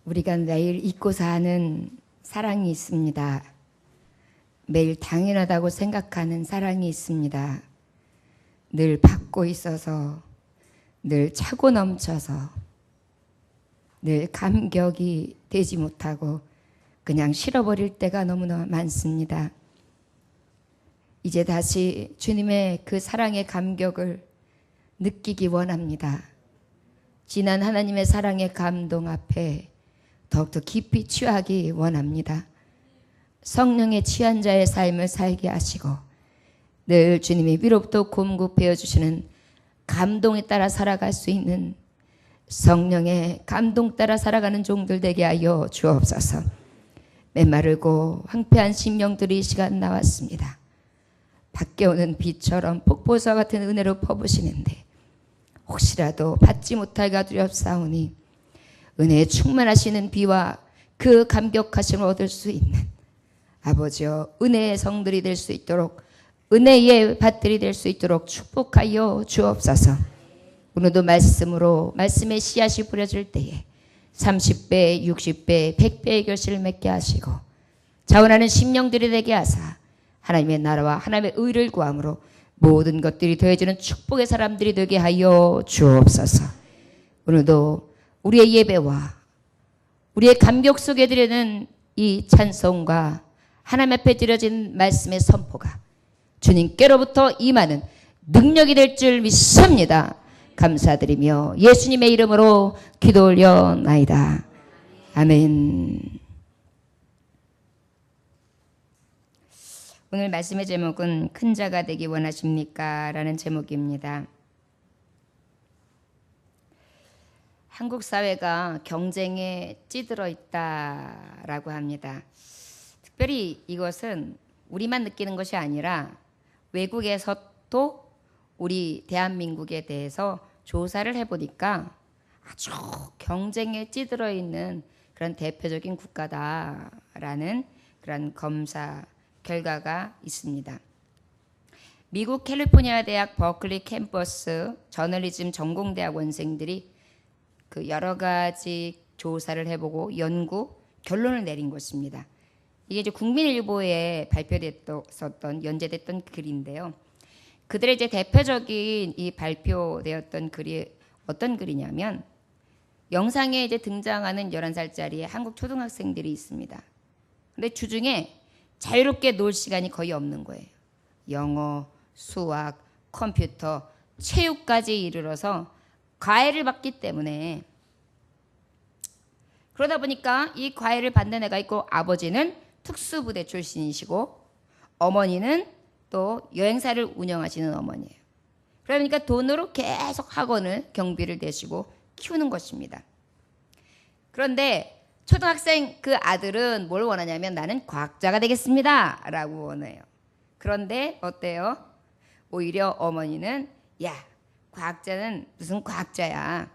우리가 매일 잊고 사는 사랑이 있습니다. 매일 당연하다고 생각하는 사랑이 있습니다. 늘 받고 있어서, 늘 차고 넘쳐서, 늘 감격이 되지 못하고 그냥 실어버릴 때가 너무나 많습니다. 이제 다시 주님의 그 사랑의 감격을 느끼기 원합니다. 지난 하나님의 사랑의 감동 앞에 더욱더 깊이 취하기 원합니다. 성령의 취한 자의 삶을 살게 하시고 늘 주님이 위로부터 공급해 주시는 감동에 따라 살아갈 수 있는 성령의 감동 따라 살아가는 종들 되게 하여 주옵소서. 메마르고 황폐한 심령들이 이 시간 나왔습니다. 밖에 오는 비처럼 폭포수와 같은 은혜로 퍼부시는데 혹시라도 받지 못할까 두렵사오니 은혜에 충만하시는 비와 그 감격하심을 얻을 수 있는 아버지여 은혜의 성들이 될 수 있도록 은혜의 밭들이 될 수 있도록 축복하여 주옵소서. 오늘도 말씀으로 말씀의 씨앗이 뿌려질 때에 30배, 60배, 100배의 결실을 맺게 하시고 자원하는 심령들이 되게 하사 하나님의 나라와 하나님의 의를 구함으로 모든 것들이 더해지는 축복의 사람들이 되게 하여 주옵소서. 오늘도 우리의 예배와 우리의 감격 속에 드리는 이 찬송과 하나님 앞에 드려진 말씀의 선포가 주님께로부터 임하는 능력이 될 줄 믿습니다. 감사드리며 예수님의 이름으로 기도 올려나이다. 아멘. 오늘 말씀의 제목은 큰 자가 되기 원하십니까? 라는 제목입니다. 한국 사회가 경쟁에 찌들어 있다라고 합니다. 특별히 이것은 우리만 느끼는 것이 아니라 외국에서도 우리 대한민국에 대해서 조사를 해보니까 아주 경쟁에 찌들어 있는 그런 대표적인 국가다라는 그런 검사 결과가 있습니다. 미국 캘리포니아 대학 버클리 캠퍼스 저널리즘 전공대학원생들이 그 여러 가지 조사를 해보고 연구 결론을 내린 것입니다. 이게 이제 국민일보에 발표됐었던 연재됐던 글인데요. 그들의 이제 대표적인 이 발표되었던 글이 어떤 글이냐면 영상에 이제 등장하는 11살짜리 한국 초등학생들이 있습니다. 근데 주중에 자유롭게 놀 시간이 거의 없는 거예요. 영어, 수학, 컴퓨터, 체육까지 이르러서 과외를 받기 때문에 그러다 보니까 이 과외를 받는 애가 있고 아버지는 특수부대 출신이시고 어머니는 또 여행사를 운영하시는 어머니예요. 그러니까 돈으로 계속 학원을 경비를 내시고 키우는 것입니다. 그런데 초등학생 그 아들은 뭘 원하냐면 나는 과학자가 되겠습니다 라고 원해요. 그런데 어때요? 오히려 어머니는 야 과학자는 무슨 과학자야.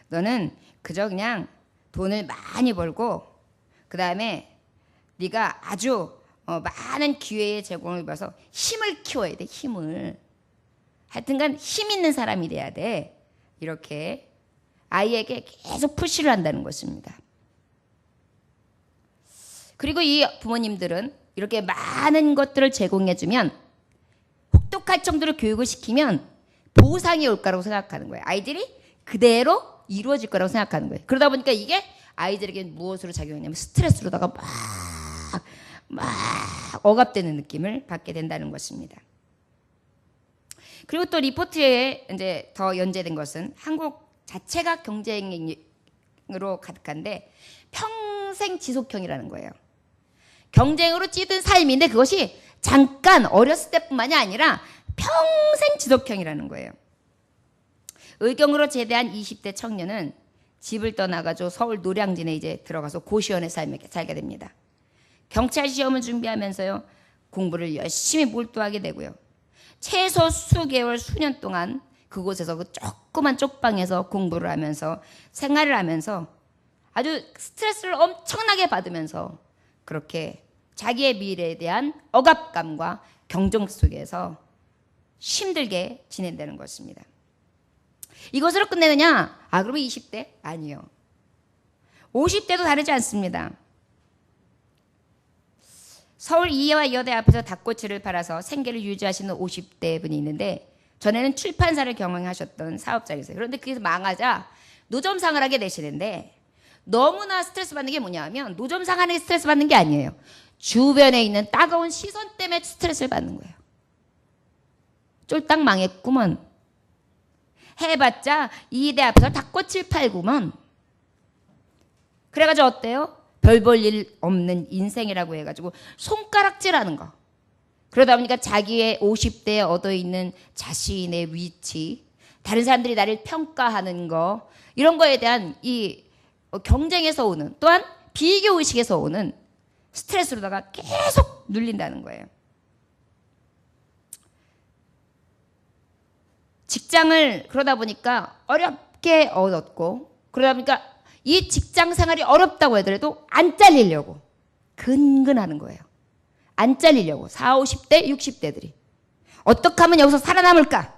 너는 그저 그냥 돈을 많이 벌고 그 다음에 네가 아주 많은 기회의 제공을 입어서 힘을 키워야 돼. 힘을. 하여튼간 힘 있는 사람이 돼야 돼. 이렇게 아이에게 계속 푸시를 한다는 것입니다. 그리고 이 부모님들은 이렇게 많은 것들을 제공해주면 혹독할 정도로 교육을 시키면 보상이 올 거라고 생각하는 거예요. 아이들이 그대로 이루어질 거라고 생각하는 거예요. 그러다 보니까 이게 아이들에게 무엇으로 작용하냐면 스트레스로다가 막 억압되는 느낌을 받게 된다는 것입니다. 그리고 또 리포트에 이제 더 연재된 것은 한국 자체가 경쟁으로 가득한데 평생 지속형이라는 거예요. 경쟁으로 찌든 삶인데 그것이 잠깐 어렸을 때뿐만이 아니라 평생 지속형이라는 거예요. 의경으로 제대한 20대 청년은 집을 떠나가지고 서울 노량진에 이제 들어가서 고시원에 살게 됩니다. 경찰 시험을 준비하면서요 공부를 열심히 몰두하게 되고요. 최소 수개월 수년 동안 그곳에서 그 조그만 쪽방에서 공부를 하면서 생활을 하면서 아주 스트레스를 엄청나게 받으면서 그렇게 자기의 미래에 대한 억압감과 경쟁 속에서 힘들게 지낸다는 것입니다. 이것으로 끝내느냐? 그러면 20대? 아니요. 50대도 다르지 않습니다. 서울 이화 여대 앞에서 닭꼬치를 팔아서 생계를 유지하시는 50대 분이 있는데 전에는 출판사를 경영하셨던 사업자이세요. 그런데 그게 망하자 노점상을 하게 되시는데 너무나 스트레스 받는 게 뭐냐면 노점상 하는 게 스트레스 받는 게 아니에요. 주변에 있는 따가운 시선 때문에 스트레스를 받는 거예요. 쫄딱 망했구먼. 해봤자 이대 앞에서 닭꼬치를 팔구먼. 그래가지고 어때요? 별 볼 일 없는 인생이라고 해가지고 손가락질하는 거. 그러다 보니까 자기의 50대에 얻어있는 자신의 위치, 다른 사람들이 나를 평가하는 거, 이런 거에 대한 이 경쟁에서 오는, 또한 비교의식에서 오는 스트레스로다가 계속 눌린다는 거예요. 직장을 그러다 보니까 어렵게 얻었고, 그러다 보니까 이 직장 생활이 어렵다고 하더라도 안 잘리려고 근근하는 거예요. 안 잘리려고. 40, 50대, 60대들이. 어떻게 하면 여기서 살아남을까?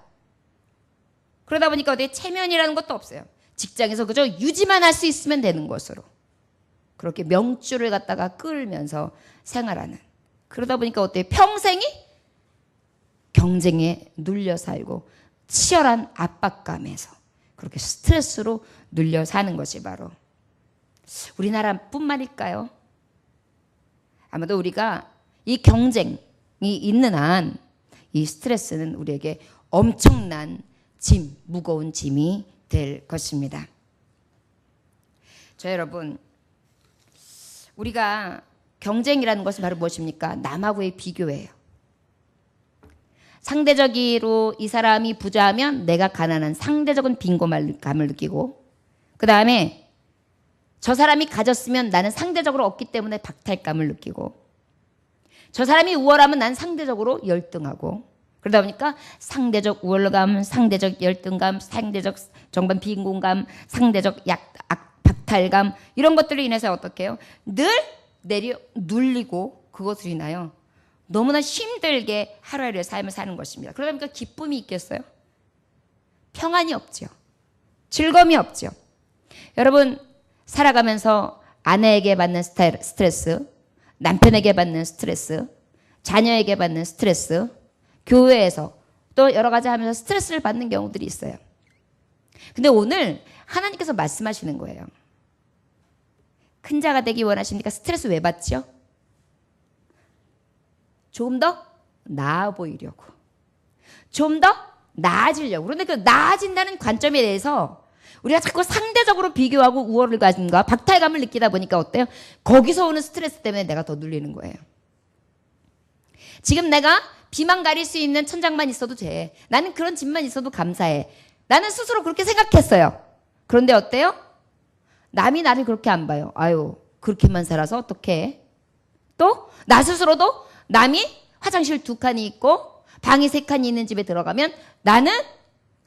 그러다 보니까 어디 체면이라는 것도 없어요. 직장에서 그저 유지만 할 수 있으면 되는 것으로. 그렇게 명줄을 갖다가 끌면서 생활하는. 그러다 보니까 어때요? 평생이 경쟁에 눌려 살고 치열한 압박감에서 그렇게 스트레스로 눌려 사는 것이 바로 우리나라뿐만일까요? 아마도 우리가 이 경쟁이 있는 한 이 스트레스는 우리에게 엄청난 짐, 무거운 짐이 될 것입니다. 저 여러분, 우리가 경쟁이라는 것은 바로 무엇입니까? 남하고의 비교예요. 상대적으로 이 사람이 부자하면 내가 가난한 상대적인 빈곤감을 느끼고, 그 다음에 저 사람이 가졌으면 나는 상대적으로 없기 때문에 박탈감을 느끼고, 저 사람이 우월하면 난 상대적으로 열등하고, 그러다 보니까 상대적 우월감, 상대적 열등감, 상대적 정반 빈곤감, 상대적 박탈감, 이런 것들로 인해서 어떻게 해요? 늘 눌리고 그것으로 인하여 너무나 힘들게 하루하루의 삶을 사는 것입니다. 그러다 보니까 기쁨이 있겠어요? 평안이 없죠. 즐거움이 없죠. 여러분, 살아가면서 아내에게 받는 스트레스, 남편에게 받는 스트레스, 자녀에게 받는 스트레스, 교회에서 또 여러 가지 하면서 스트레스를 받는 경우들이 있어요. 근데 오늘 하나님께서 말씀하시는 거예요. 큰 자가 되기 원하십니까? 스트레스 왜 받죠? 좀 더 나아 보이려고. 좀 더 나아지려고. 그런데 그 나아진다는 관점에 대해서 우리가 자꾸 상대적으로 비교하고 우월을 가진가 박탈감을 느끼다 보니까 어때요? 거기서 오는 스트레스 때문에 내가 더 눌리는 거예요. 지금 내가 비만 가릴 수 있는 천장만 있어도 돼. 나는 그런 집만 있어도 감사해. 나는 스스로 그렇게 생각했어요. 그런데 어때요? 남이 나를 그렇게 안 봐요. 아유, 그렇게만 살아서 어떡해. 또 나 스스로도 남이 화장실 2칸이 있고 방이 3칸이 있는 집에 들어가면 나는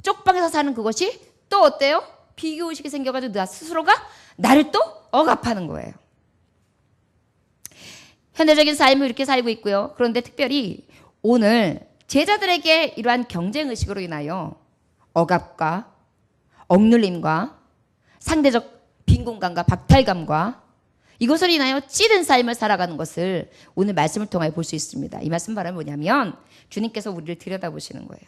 쪽방에서 사는 그것이 또 어때요? 비교의식이 생겨가지고 나 스스로가 나를 또 억압하는 거예요. 현대적인 삶을 이렇게 살고 있고요. 그런데 특별히 오늘 제자들에게 이러한 경쟁의식으로 인하여 억압과 억눌림과 상대적 빈곤감과 박탈감과 이것으로 인하여 찌든 삶을 살아가는 것을 오늘 말씀을 통하여 볼 수 있습니다. 이 말씀 바로 뭐냐면 주님께서 우리를 들여다보시는 거예요.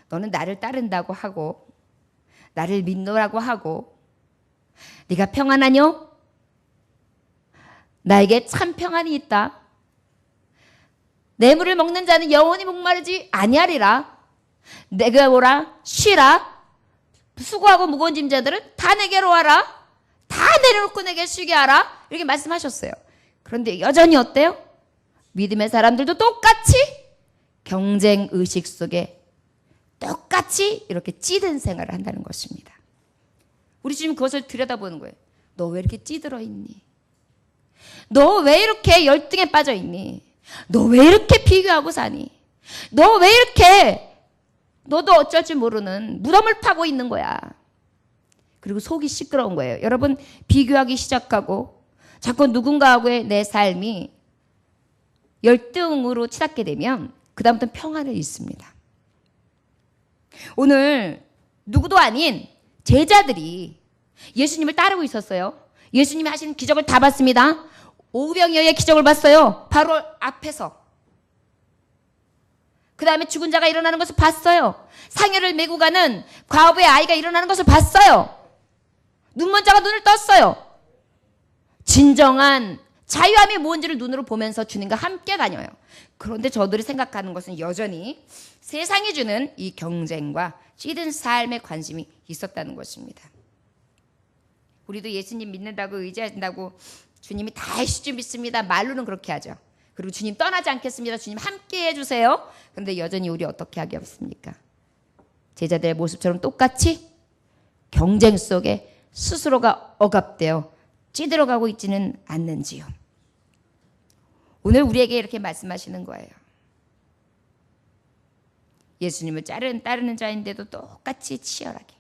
너는 나를 따른다고 하고 나를 믿노라고 하고 네가 평안하뇨? 나에게 참 평안이 있다. 내 물을 먹는 자는 영원히 목마르지 아니하리라. 내가 오라 쉬라. 수고하고 무거운 짐자들은 다 내게로 와라. 다 내려놓고 내게 쉬게 하라. 이렇게 말씀하셨어요. 그런데 여전히 어때요? 믿음의 사람들도 똑같이 경쟁의식 속에 똑같이 이렇게 찌든 생활을 한다는 것입니다. 우리 지금 그것을 들여다보는 거예요. 너 왜 이렇게 찌들어 있니? 너 왜 이렇게 열등에 빠져 있니? 너 왜 이렇게 비교하고 사니? 너 왜 이렇게 너도 어쩔 줄 모르는 무덤을 파고 있는 거야. 그리고 속이 시끄러운 거예요. 여러분, 비교하기 시작하고 자꾸 누군가하고의 내 삶이 열등으로 치닫게 되면 그 다음부터는 평안을 잃습니다. 오늘 누구도 아닌 제자들이 예수님을 따르고 있었어요. 예수님이 하신 기적을 다 봤습니다. 오병이어의 기적을 봤어요. 바로 앞에서. 그 다음에 죽은 자가 일어나는 것을 봤어요. 상여를 메고 가는 과부의 아이가 일어나는 것을 봤어요. 눈먼 자가 눈을 떴어요. 진정한 자유함이 뭔지를 눈으로 보면서 주님과 함께 다녀요. 그런데 저들이 생각하는 것은 여전히 세상이 주는 이 경쟁과 찌든 삶에 관심이 있었다는 것입니다. 우리도 예수님 믿는다고 의지한다고 주님이 다 해주실 줄 믿습니다. 말로는 그렇게 하죠. 그리고 주님 떠나지 않겠습니다. 주님 함께 해주세요. 그런데 여전히 우리 어떻게 하겠습니까? 제자들의 모습처럼 똑같이 경쟁 속에 스스로가 억압되어 찌들어가고 있지는 않는지요. 오늘 우리에게 이렇게 말씀하시는 거예요. 예수님을 따르는 자인데도 똑같이 치열하게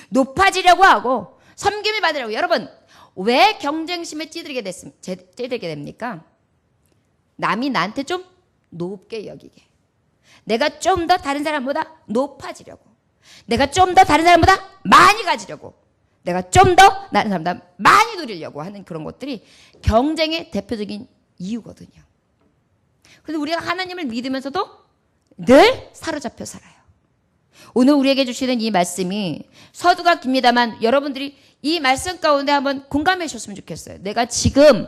높아지려고 하고 섬김을 받으려고. 여러분, 왜 경쟁심에 찌들게 됩니까? 남이 나한테 좀 높게 여기게. 내가 좀 더 다른 사람보다 높아지려고. 내가 좀 더 다른 사람보다 많이 가지려고. 내가 좀 더 다른 사람보다 많이 누리려고 하는 그런 것들이 경쟁의 대표적인 이유거든요. 그런데 우리가 하나님을 믿으면서도 늘 사로잡혀 살아요. 오늘 우리에게 주시는 이 말씀이 서두가 깁니다만 여러분들이 이 말씀 가운데 한번 공감해 주셨으면 좋겠어요. 내가 지금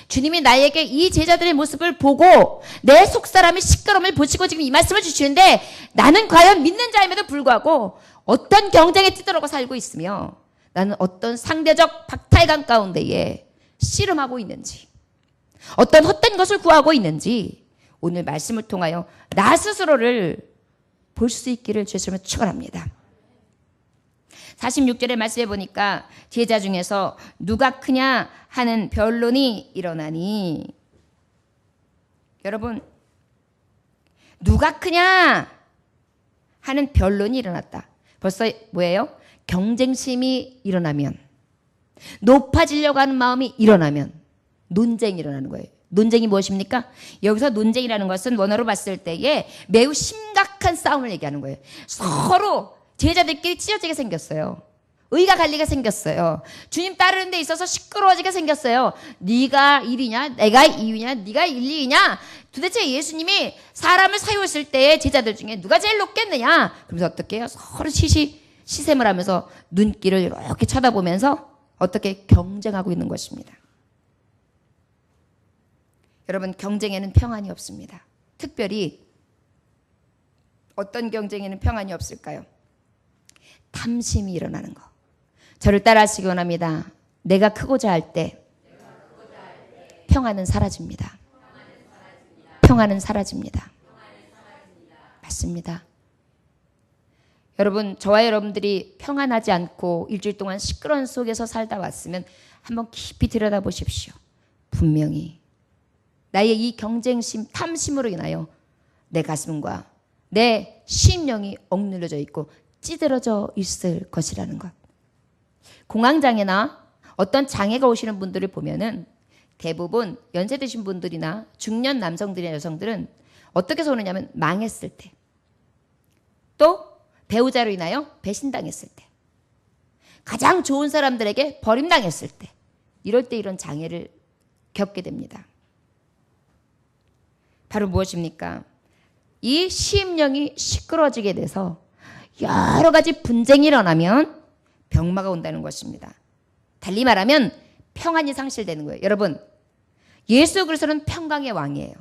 주님이 나에게 이 제자들의 모습을 보고 내 속사람의 시끄러움을 보시고 지금 이 말씀을 주시는데 나는 과연 믿는 자임에도 불구하고 어떤 경쟁에 찌들어가 살고 있으며 나는 어떤 상대적 박탈감 가운데에 씨름하고 있는지, 어떤 헛된 것을 구하고 있는지 오늘 말씀을 통하여 나 스스로를 볼 수 있기를 주시면 축원합니다. 46절의 말씀에 보니까 제자 중에서 누가 크냐 하는 변론이 일어나니, 여러분, 누가 크냐 하는 변론이 일어났다. 벌써 뭐예요? 경쟁심이 일어나면, 높아지려고 하는 마음이 일어나면 논쟁이 일어나는 거예요. 논쟁이 무엇입니까? 여기서 논쟁이라는 것은 원어로 봤을 때에 매우 심각한 싸움을 얘기하는 거예요. 서로 제자들끼리 찢어지게 생겼어요. 의가 갈리게 생겼어요. 주님 따르는 데 있어서 시끄러워지게 생겼어요. 네가 1위냐? 내가 2위냐? 네가 1, 2위냐? 도대체 예수님이 사람을 사유했을 때 제자들 중에 누가 제일 높겠느냐? 그러면서 어떻게 해요? 서로 시샘을 하면서 눈길을 이렇게 쳐다보면서 어떻게 경쟁하고 있는 것입니다. 여러분, 경쟁에는 평안이 없습니다. 특별히 어떤 경쟁에는 평안이 없을까요? 탐심이 일어나는 거. 저를 따라하시기 원합니다. 내가 크고자 할 때 평안은 사라집니다. 평안은 사라집니다. 맞습니다. 여러분, 저와 여러분들이 평안하지 않고 일주일 동안 시끄러운 속에서 살다 왔으면 한번 깊이 들여다보십시오. 분명히 나의 이 경쟁심, 탐심으로 인하여 내 가슴과 내 심령이 억눌려져 있고 찌들어져 있을 것이라는 것. 공황장애나 어떤 장애가 오시는 분들을 보면은 대부분 연세 드신 분들이나 중년 남성들이나 여성들은 어떻게 해서 오느냐면 망했을 때, 또 배우자로 인하여 배신당했을 때, 가장 좋은 사람들에게 버림당했을 때, 이럴 때 이런 장애를 겪게 됩니다. 바로 무엇입니까? 이 심령이 시끄러지게 돼서 여러 가지 분쟁이 일어나면 병마가 온다는 것입니다. 달리 말하면 평안이 상실되는 거예요. 여러분, 예수 그리스도는 평강의 왕이에요.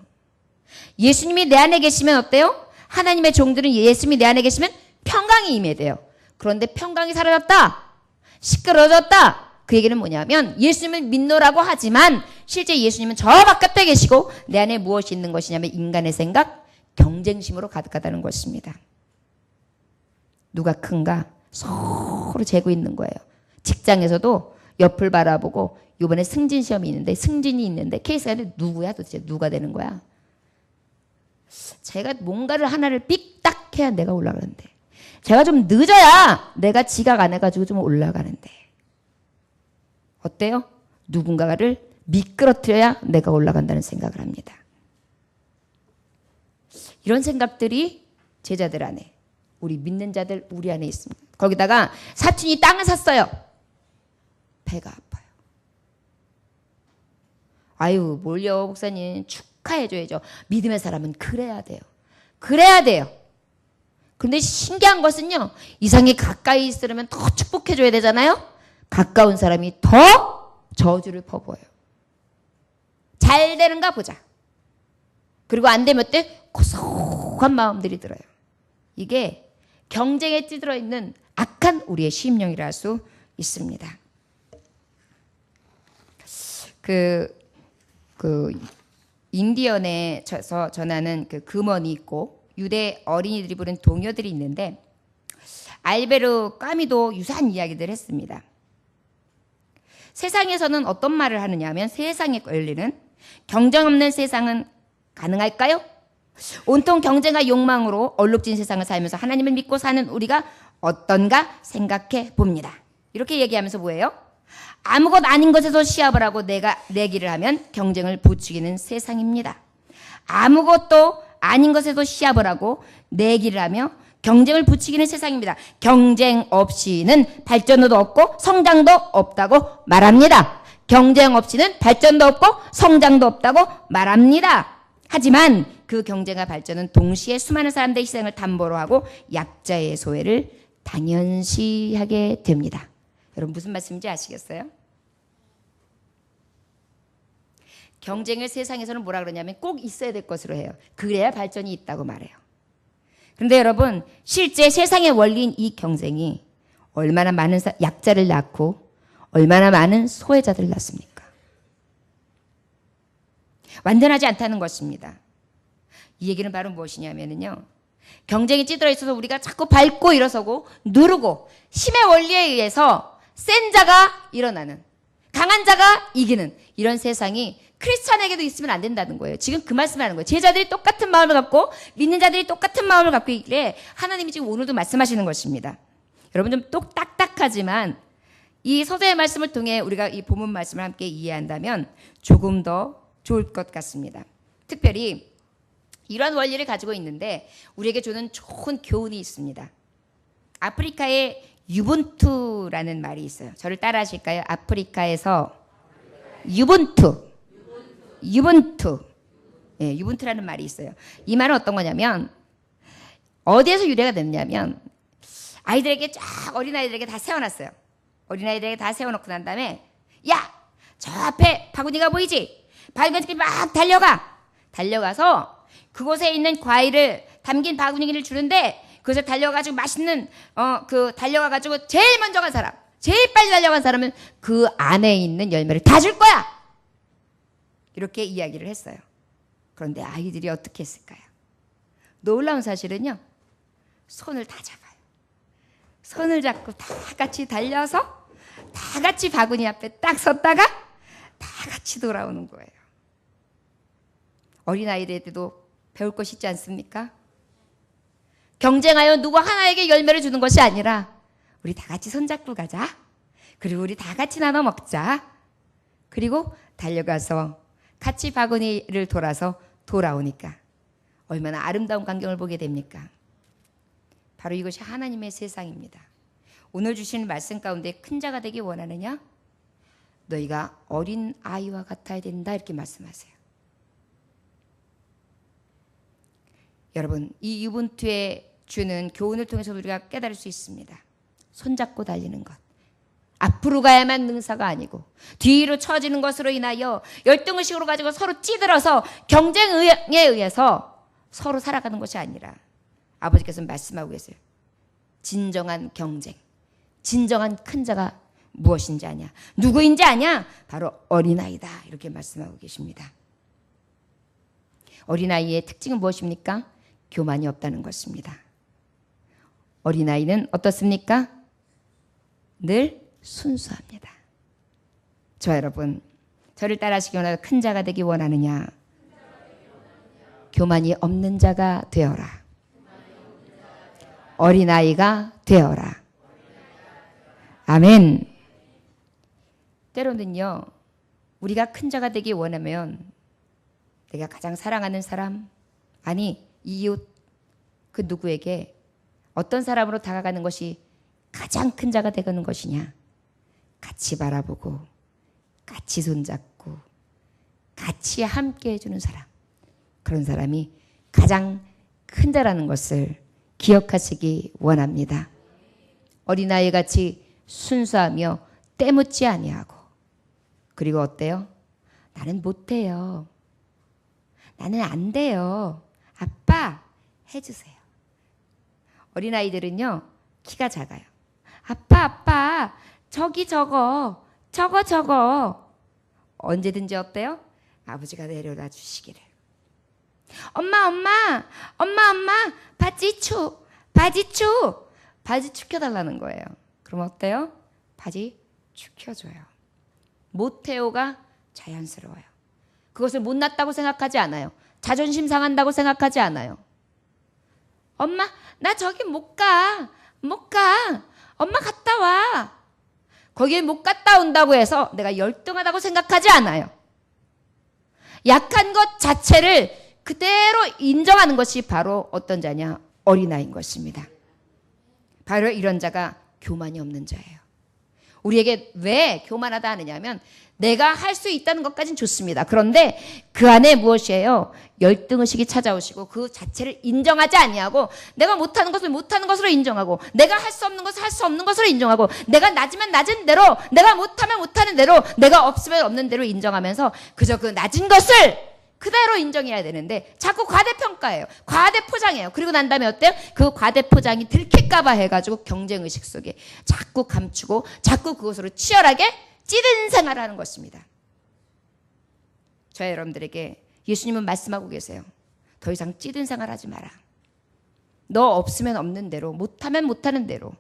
예수님이 내 안에 계시면 어때요? 하나님의 종들은 예수님이 내 안에 계시면 평강이 임해야 돼요. 그런데 평강이 사라졌다, 시끄러졌다, 그 얘기는 뭐냐면 예수님을 믿노라고 하지만 실제 예수님은 저 바깥에 계시고 내 안에 무엇이 있는 것이냐면 인간의 생각, 경쟁심으로 가득하다는 것입니다. 누가 큰가 서로 재고 있는 거예요. 직장에서도 옆을 바라보고 이번에 승진 시험이 있는데, 승진이 있는데 케이스가 있는데 누구야 도대체? 누가 되는 거야? 제가 뭔가를 하나를 삑딱 해야 내가 올라가는데, 제가 좀 늦어야 내가 지각 안 해가지고 좀 올라가는데, 어때요? 누군가를 미끄러뜨려야 내가 올라간다는 생각을 합니다. 이런 생각들이 제자들 안에, 우리 믿는 자들 우리 안에 있습니다. 거기다가 사촌이 땅을 샀어요. 배가 아파요. 아유, 뭘요, 목사님. 축하해줘야죠. 믿음의 사람은 그래야 돼요. 그래야 돼요. 그런데 신기한 것은요, 이상이 가까이 있으려면 더 축복해줘야 되잖아요. 가까운 사람이 더 저주를 퍼부어요. 잘 되는가 보자. 그리고 안 되면 때 고소한 마음들이 들어요. 이게 경쟁에 찌들어 있는 악한 우리의 심령이라 할 수 있습니다. 인디언에서 전하는 그 금원이 있고 유대 어린이들이 부른 동요들이 있는데 알베르 까미도 유사한 이야기들을 했습니다. 세상에서는 어떤 말을 하느냐 하면 세상의 권리는 경쟁 없는 세상은 가능할까요? 온통 경쟁과 욕망으로 얼룩진 세상을 살면서 하나님을 믿고 사는 우리가 어떤가 생각해 봅니다. 이렇게 얘기하면서 뭐예요? 아무것 아닌 것에서 시합을 하고 내기를 하면 경쟁을 부추기는 세상입니다. 아무것도 아닌 것에서 시합을 하고 내기를 하며 경쟁을 부추기는 세상입니다. 경쟁 없이는 발전도 없고 성장도 없다고 말합니다. 경쟁 없이는 발전도 없고 성장도 없다고 말합니다. 하지만 그 경쟁과 발전은 동시에 수많은 사람들의 희생을 담보로 하고 약자의 소외를 당연시하게 됩니다. 여러분 무슨 말씀인지 아시겠어요? 경쟁을 세상에서는 뭐라 그러냐면 꼭 있어야 될 것으로 해요. 그래야 발전이 있다고 말해요. 그런데 여러분 실제 세상의 원리인 이 경쟁이 얼마나 많은 약자를 낳고 얼마나 많은 소외자들을 낳습니까? 완전하지 않다는 것입니다. 이 얘기는 바로 무엇이냐면요. 경쟁이 찌들어 있어서 우리가 자꾸 밟고 일어서고 누르고 힘의 원리에 의해서 센 자가 일어나는 강한 자가 이기는 이런 세상이 크리스찬에게도 있으면 안 된다는 거예요. 지금 그 말씀을 하는 거예요. 제자들이 똑같은 마음을 갖고 믿는 자들이 똑같은 마음을 갖고 있길래 하나님이 지금 오늘도 말씀하시는 것입니다. 여러분 좀 딱딱하지만 이 서서의 말씀을 통해 우리가 이 본문 말씀을 함께 이해한다면 조금 더 좋을 것 같습니다. 특별히 이런 원리를 가지고 있는데 우리에게 주는 좋은 교훈이 있습니다. 아프리카에 유분투라는 말이 있어요. 저를 따라 하실까요? 아프리카에서 유분투. 예, 유분투라는 말이 있어요. 이 말은 어떤 거냐면 어디에서 유래가 됐냐면 아이들에게 쫙 어린아이들에게 다 세워놨어요. 어린아이들에게 다 세워놓고 난 다음에 야! 저 앞에 바구니가 보이지? 바구니를 막 달려가서 그곳에 있는 과일을 담긴 바구니를 주는데 그것을 달려가지고 맛있는 달려가가지고 제일 먼저 간 사람 제일 빨리 달려간 사람은 그 안에 있는 열매를 다 줄 거야. 이렇게 이야기를 했어요. 그런데 아이들이 어떻게 했을까요? 놀라운 사실은요. 손을 다 잡아요. 손을 잡고 다 같이 달려서 다 같이 바구니 앞에 딱 섰다가 다 같이 돌아오는 거예요. 어린아이들에게도 배울 것이 있지 않습니까? 경쟁하여 누구 하나에게 열매를 주는 것이 아니라 우리 다 같이 손잡고 가자. 그리고 우리 다 같이 나눠 먹자. 그리고 달려가서 같이 바구니를 돌아서 돌아오니까 얼마나 아름다운 광경을 보게 됩니까? 바로 이것이 하나님의 세상입니다. 오늘 주시는 말씀 가운데 큰 자가 되기 원하느냐? 너희가 어린 아이와 같아야 된다 이렇게 말씀하세요. 여러분 이 유분투에 주는 교훈을 통해서 우리가 깨달을 수 있습니다. 손잡고 달리는 것. 앞으로 가야만 능사가 아니고 뒤로 처지는 것으로 인하여 열등의식으로 가지고 서로 찌들어서 경쟁에 의해서 서로 살아가는 것이 아니라 아버지께서 말씀하고 계세요. 진정한 경쟁, 진정한 큰 자가 무엇인지 아냐? 누구인지 아냐? 바로 어린아이다 이렇게 말씀하고 계십니다. 어린아이의 특징은 무엇입니까? 교만이 없다는 것입니다. 어린아이는 어떻습니까? 늘 순수합니다. 저 여러분, 저를 따라하시기 원하여 큰 자가 되기 원하느냐? 교만이 없는 자가 되어라. 어린아이가 되어라. 아멘. 때로는요, 우리가 큰 자가 되기 원하면 내가 가장 사랑하는 사람, 아니 이웃, 그 누구에게 어떤 사람으로 다가가는 것이 가장 큰 자가 되는 것이냐? 같이 바라보고 같이 손잡고 같이 함께 해주는 사람, 그런 사람이 가장 큰 자라는 것을 기억하시기 원합니다. 어린아이 같이 순수하며 때묻지 아니하고, 그리고 어때요? 나는 못해요. 나는 안 돼요. 아빠 해주세요. 어린아이들은요 키가 작아요. 아빠 저기 저거 언제든지 어때요? 아버지가 내려다 주시기를. 엄마 바지 축혀달라는 거예요. 그럼 어때요? 바지 축혀줘요. 못해요가 자연스러워요. 그것을 못났다고 생각하지 않아요. 자존심 상한다고 생각하지 않아요. 엄마 나 저기 못 가. 엄마 갔다 와. 거기에 못 갔다 온다고 해서 내가 열등하다고 생각하지 않아요. 약한 것 자체를 그대로 인정하는 것이 바로 어떤 자냐? 어린아이인 것입니다. 바로 이런 자가 교만이 없는 자예요. 우리에게 왜 교만하다 하느냐면 내가 할 수 있다는 것까지는 좋습니다. 그런데 그 안에 무엇이에요? 열등의식이 찾아오시고 그 자체를 인정하지 아니하고 내가 못하는 것을 못하는 것으로 인정하고 내가 할 수 없는 것을 할 수 없는 것으로 인정하고 내가 낮으면 낮은 대로 내가 못하면 못하는 대로 내가 없으면 없는 대로 인정하면서 그저 그 낮은 것을 그대로 인정해야 되는데 자꾸 과대평가해요. 과대포장해요. 그리고 난 다음에 어때요? 그 과대포장이 들킬까 봐 해가지고 경쟁의식 속에 자꾸 감추고 자꾸 그것으로 치열하게 찌든 생활을 하는 것입니다. 저 여러분들에게 예수님은 말씀하고 계세요. 더 이상 찌든 생활하지 마라. 너 없으면 없는 대로 못하면 못하는 대로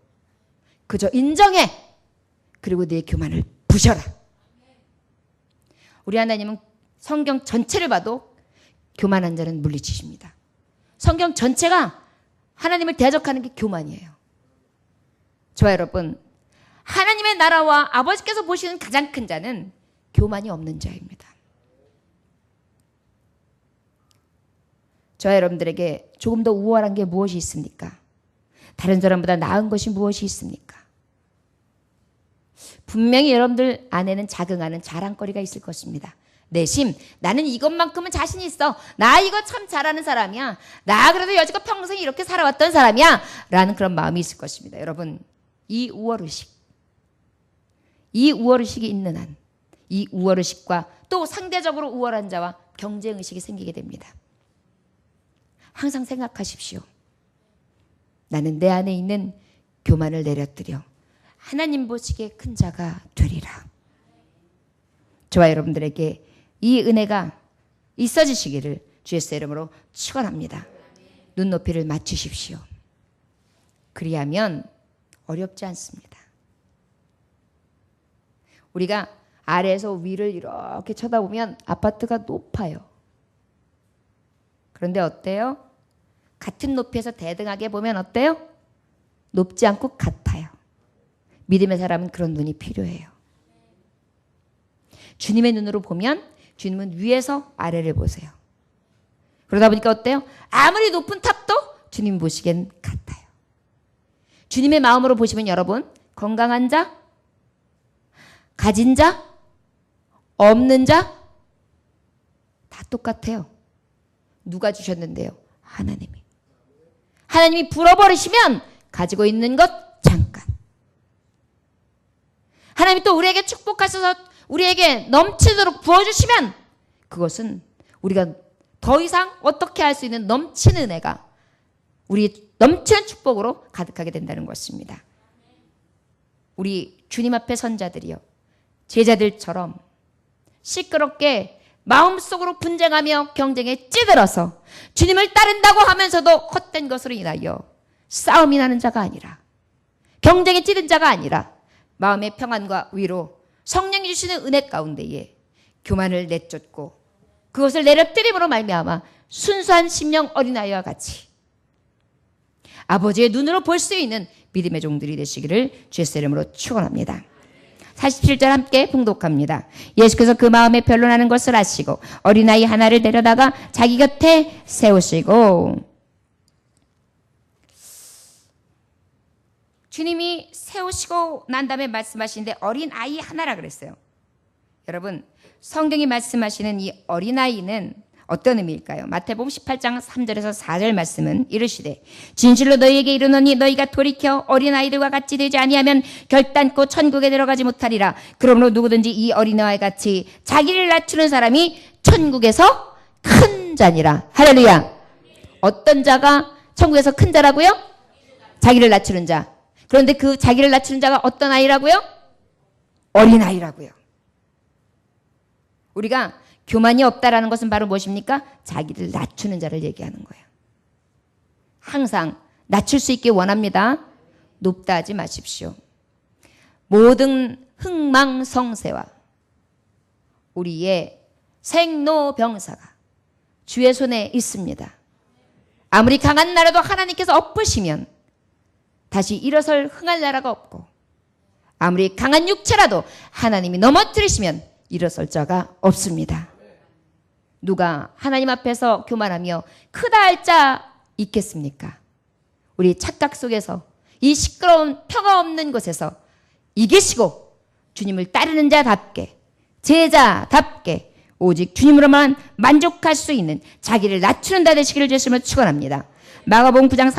그저 인정해. 그리고 네 교만을 부셔라. 우리 하나님은 성경 전체를 봐도 교만한 자는 물리치십니다. 성경 전체가 하나님을 대적하는 게 교만이에요. 저와 여러분, 하나님의 나라와 아버지께서 보시는 가장 큰 자는 교만이 없는 자입니다. 저와 여러분들에게 조금 더 우월한 게 무엇이 있습니까? 다른 사람보다 나은 것이 무엇이 있습니까? 분명히 여러분들 안에는 자긍하는 자랑거리가 있을 것입니다. 내심 나는 이것만큼은 자신 있어. 나 이거 참 잘하는 사람이야. 나 그래도 여지껏 평생 이렇게 살아왔던 사람이야. 라는 그런 마음이 있을 것입니다. 여러분, 이 우월의식이 있는 한 이 우월의식과 또 상대적으로 우월한 자와 경쟁의식이 생기게 됩니다. 항상 생각하십시오. 나는 내 안에 있는 교만을 내려뜨려 하나님 보시기에 큰 자가 되리라. 저와 여러분들에게 이 은혜가 있어지시기를 주 예수의 이름으로 축원합니다. 눈높이를 맞추십시오. 그리하면 어렵지 않습니다. 우리가 아래에서 위를 이렇게 쳐다보면 아파트가 높아요. 그런데 어때요? 같은 높이에서 대등하게 보면 어때요? 높지 않고 같아요. 믿음의 사람은 그런 눈이 필요해요. 주님의 눈으로 보면 주님은 위에서 아래를 보세요. 그러다 보니까 어때요? 아무리 높은 탑도 주님 보시기엔 같아요. 주님의 마음으로 보시면 여러분, 건강한 자, 가진 자, 없는 자 다 똑같아요. 누가 주셨는데요? 하나님이. 하나님이 불어버리시면 가지고 있는 것 잠깐. 하나님이 또 우리에게 축복하셔서 우리에게 넘치도록 부어주시면 그것은 우리가 더 이상 어떻게 할 수 있는 넘치는 은혜가 우리 넘치는 축복으로 가득하게 된다는 것입니다. 우리 주님 앞에 선 자들이요, 제자들처럼 시끄럽게 마음속으로 분쟁하며 경쟁에 찌들어서 주님을 따른다고 하면서도 헛된 것으로 인하여 싸움이 나는 자가 아니라, 경쟁에 찌든 자가 아니라 마음의 평안과 위로 성령이 주시는 은혜 가운데에 교만을 내쫓고 그것을 내려뜨림으로 말미암아 순수한 심령 어린아이와 같이 아버지의 눈으로 볼 수 있는 믿음의 종들이 되시기를 주 예수의 이름으로 축원합니다. 47절 함께 봉독합니다. 예수께서 그 마음에 변론하는 것을 아시고 어린아이 하나를 데려다가 자기 곁에 세우시고, 주님이 세우시고 난 다음에 말씀하시는데 어린아이 하나라 그랬어요. 여러분, 성경이 말씀하시는 이 어린아이는 어떤 의미일까요? 마태복음 18장 3절에서 4절 말씀은 이르시되 진실로 너희에게 이르노니 너희가 돌이켜 어린아이들과 같이 되지 아니하면 결단코 천국에 들어가지 못하리라. 그러므로 누구든지 이 어린아이 같이 자기를 낮추는 사람이 천국에서 큰 자니라. 할렐루야. 어떤 자가 천국에서 큰 자라고요? 자기를 낮추는 자. 그런데 그 자기를 낮추는 자가 어떤 아이라고요? 어린아이라고요. 우리가 교만이 없다라는 것은 바로 무엇입니까? 자기를 낮추는 자를 얘기하는 거예요. 항상 낮출 수 있게 원합니다. 높다 하지 마십시오. 모든 흥망성쇠와 우리의 생로병사가 주의 손에 있습니다. 아무리 강한 나라도 하나님께서 엎으시면 다시 일어설 흥할 나라가 없고, 아무리 강한 육체라도 하나님이 넘어뜨리시면 일어설 자가 없습니다. 누가 하나님 앞에서 교만하며 크다 할 자 있겠습니까? 우리 착각 속에서 이 시끄러운 평화 없는 곳에서 이기시고 주님을 따르는 자답게, 제자답게 오직 주님으로만 만족할 수 있는 자기를 낮추는 자 되시기를 주님으로 축원합니다. 마가복음 9장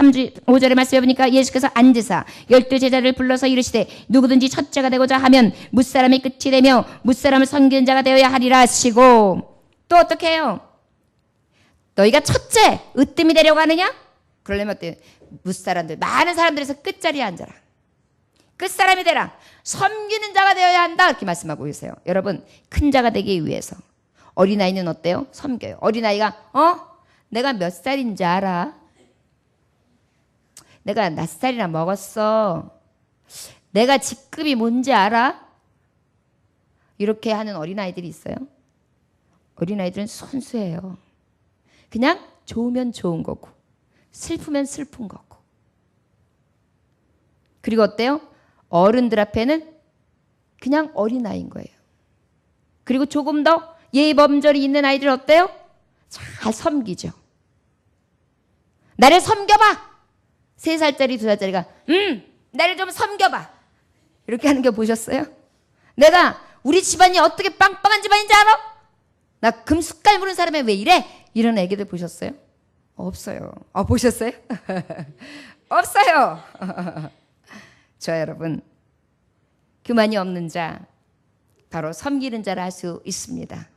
5절의 말씀에 보니까 예수께서 앉으사 12 제자를 불러서 이르시되 누구든지 첫째가 되고자 하면 무사람이 끝이 되며 무사람을 섬기는 자가 되어야 하리라 하시고, 또 어떻게 해요? 너희가 첫째 으뜸이 되려고 하느냐? 그러려면 어때요? 무사람들, 많은 사람들에서 끝자리에 앉아라. 끝사람이 되라. 섬기는 자가 되어야 한다. 이렇게 말씀하고 계세요. 여러분, 큰 자가 되기 위해서 어린아이는 어때요? 섬겨요. 어린아이가 내가 몇 살인지 알아? 내가 몇 살이나 먹었어? 내가 직급이 뭔지 알아? 이렇게 하는 어린아이들이 있어요. 어린아이들은 순수해요. 그냥 좋으면 좋은 거고 슬프면 슬픈 거고. 그리고 어때요? 어른들 앞에는 그냥 어린아이인 거예요. 그리고 조금 더 예의 범절이 있는 아이들 어때요? 잘 섬기죠. 나를 섬겨봐. 3살짜리 2살짜리가 나를 좀 섬겨봐. 이렇게 하는 게 보셨어요? 내가 우리 집안이 어떻게 빵빵한 집안인지 알아? 나 금숟갈 무는 사람이 왜 이래? 이런 애기들 보셨어요? 없어요. 보셨어요? 없어요. 저 여러분, 교만이 없는 자, 바로 섬기는 자라 할 수 있습니다.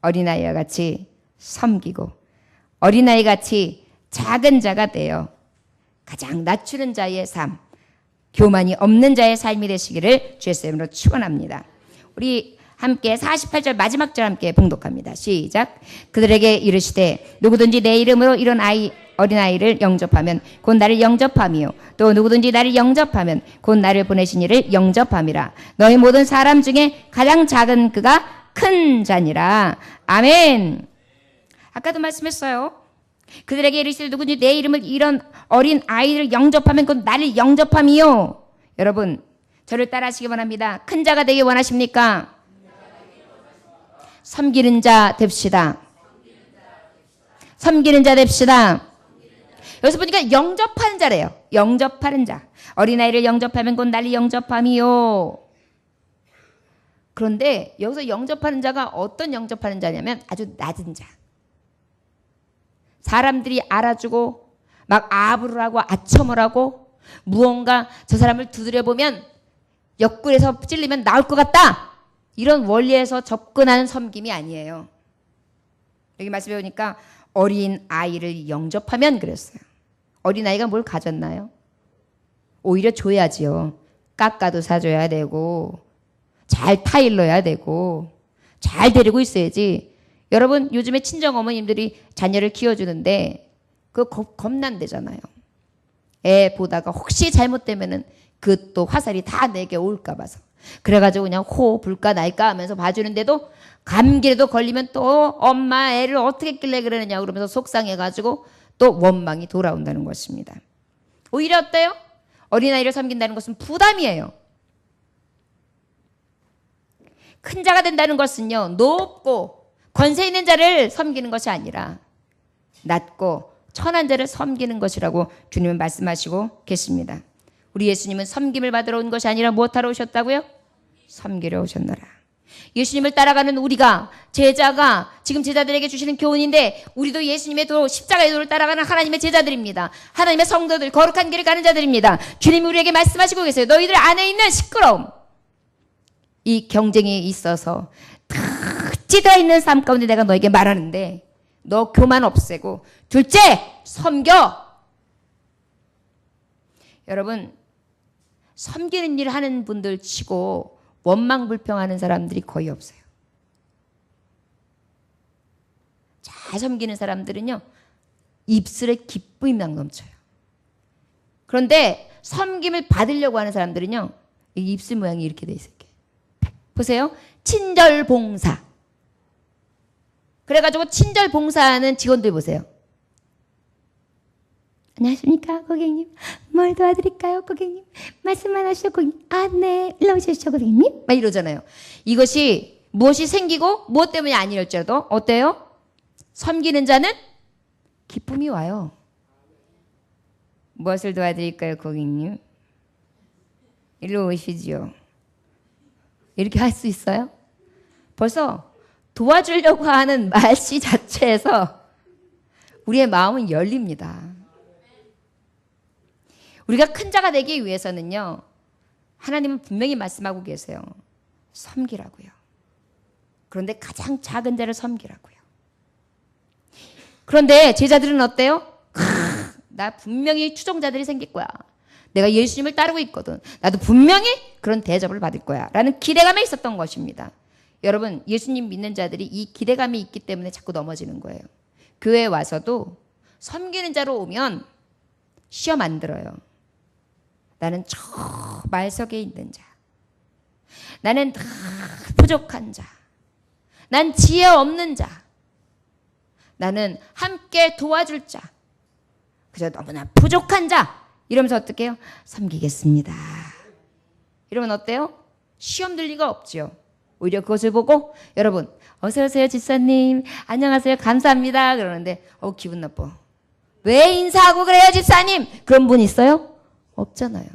어린아이와 같이 섬기고 어린아이 같이 작은 자가 되어 가장 낮추는 자의 삶, 교만이 없는 자의 삶이 되시기를 주의 이름으로 축원합니다. 우리 함께 48절 마지막 절 함께 봉독합니다. 시작. 그들에게 이르시되 누구든지 내 이름으로 이런 어린아이를 영접하면 곧 나를 영접함이요 또 누구든지 나를 영접하면 곧 나를 보내신 이를 영접함이라. 너희 모든 사람 중에 가장 작은 그가 큰 자니라. 아멘. 아까도 말씀했어요. 그들에게 이르시되 누구든지 내 이름을 이런 어린 아이를 영접하면 곧 나를 영접함이요. 여러분, 저를 따라하시기 원합니다. 큰 자가 되기 원하십니까? 섬기는 자 됩시다. 섬기는 자 됩시다. 여기서 보니까 영접하는 자래요. 영접하는 자. 어린아이를 영접하면 곧 나를 영접함이요. 그런데 여기서 영접하는 자가 어떤 영접하는 자냐면 아주 낮은 자. 사람들이 알아주고 막 아부를 하고 아첨을 하고 무언가 저 사람을 두드려보면 옆구리에서 찔리면 나올 것 같다. 이런 원리에서 접근하는 섬김이 아니에요. 여기 말씀해 보니까 어린 아이를 영접하면 그랬어요. 어린 아이가 뭘 가졌나요? 오히려 줘야지요. 깎아도 사줘야 되고 잘 타일러야 되고 잘 데리고 있어야지. 여러분, 요즘에 친정 어머님들이 자녀를 키워주는데 그거 겁난대잖아요. 애 보다가 혹시 잘못되면은 그 또 화살이 다 내게 올까 봐서. 그래가지고 그냥 불까 날까 하면서 봐주는데도 감기라도 걸리면 또 엄마 애를 어떻게 했길래 그러느냐 그러면서 속상해가지고 또 원망이 돌아온다는 것입니다. 오히려 어때요? 어린아이를 섬긴다는 것은 부담이에요. 큰 자가 된다는 것은요, 높고 권세 있는 자를 섬기는 것이 아니라 낮고 천한 자를 섬기는 것이라고 주님은 말씀하시고 계십니다. 우리 예수님은 섬김을 받으러 온 것이 아니라 무엇하러 오셨다고요? 섬기러 오셨노라. 예수님을 따라가는 우리가, 제자가 지금 제자들에게 주시는 교훈인데, 우리도 예수님의 도, 십자가의 도를 따라가는 하나님의 제자들입니다. 하나님의 성도들, 거룩한 길을 가는 자들입니다. 주님이 우리에게 말씀하시고 계세요. 너희들 안에 있는 시끄러움, 이 경쟁이 있어서 다 찌들어 있는 삶 가운데 내가 너에게 말하는데, 너 교만 없애고 둘째, 섬겨. 여러분, 섬기는 일을 하는 분들 치고 원망불평하는 사람들이 거의 없어요. 잘 섬기는 사람들은요, 입술에 기쁨이 막 넘쳐요. 그런데 섬김을 받으려고 하는 사람들은요, 이 입술 모양이 이렇게 돼 있어요. 보세요. 친절봉사. 그래가지고 친절봉사하는 직원들 보세요. 안녕하십니까, 고객님. 뭘 도와드릴까요, 고객님? 말씀만 하시죠, 고객님. 아, 네. 일로 오십시오, 고객님. 막 이러잖아요. 이것이 무엇이 생기고 무엇 때문이 아니랄지라도 어때요? 섬기는 자는 기쁨이 와요. 무엇을 도와드릴까요, 고객님? 일로 오시지요. 이렇게 할 수 있어요? 벌써 도와주려고 하는 말씨 자체에서 우리의 마음은 열립니다. 우리가 큰 자가 되기 위해서는요, 하나님은 분명히 말씀하고 계세요. 섬기라고요. 그런데 가장 작은 자를 섬기라고요. 그런데 제자들은 어때요? 나 분명히 추종자들이 생길 거야. 내가 예수님을 따르고 있거든. 나도 분명히 그런 대접을 받을 거야. 라는 기대감에 있었던 것입니다. 여러분, 예수님 믿는 자들이 이 기대감이 있기 때문에 자꾸 넘어지는 거예요. 교회에 와서도 섬기는 자로 오면 시험 안 들어요. 나는 저 말석에 있는 자. 나는 다 부족한 자. 난 지혜 없는 자. 나는 함께 도와줄 자. 그저 너무나 부족한 자. 이러면서 어떻게 해요? 섬기겠습니다. 이러면 어때요? 시험 들 리가 없죠. 오히려 그것을 보고, 여러분 어서 오세요 집사님, 안녕하세요, 감사합니다 그러는데 기분 나빠. 왜 인사하고 그래요 집사님? 그런 분 있어요? 없잖아요.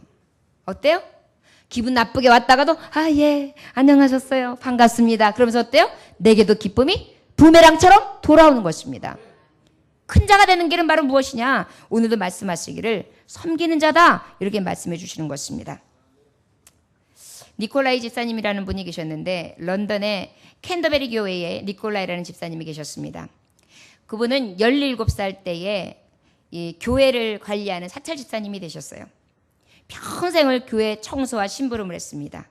어때요? 기분 나쁘게 왔다가도 예 안녕하셨어요 반갑습니다 그러면서 어때요? 내게도 기쁨이 부메랑처럼 돌아오는 것입니다. 큰 자가 되는 길은 바로 무엇이냐? 오늘도 말씀하시기를 섬기는 자다, 이렇게 말씀해 주시는 것입니다. 니콜라이 집사님이라는 분이 계셨는데, 런던의 캔터베리 교회에 니콜라이라는 집사님이 계셨습니다. 그분은 17살 때에 이 교회를 관리하는 사찰 집사님이 되셨어요. 평생을 교회 청소와 심부름을 했습니다.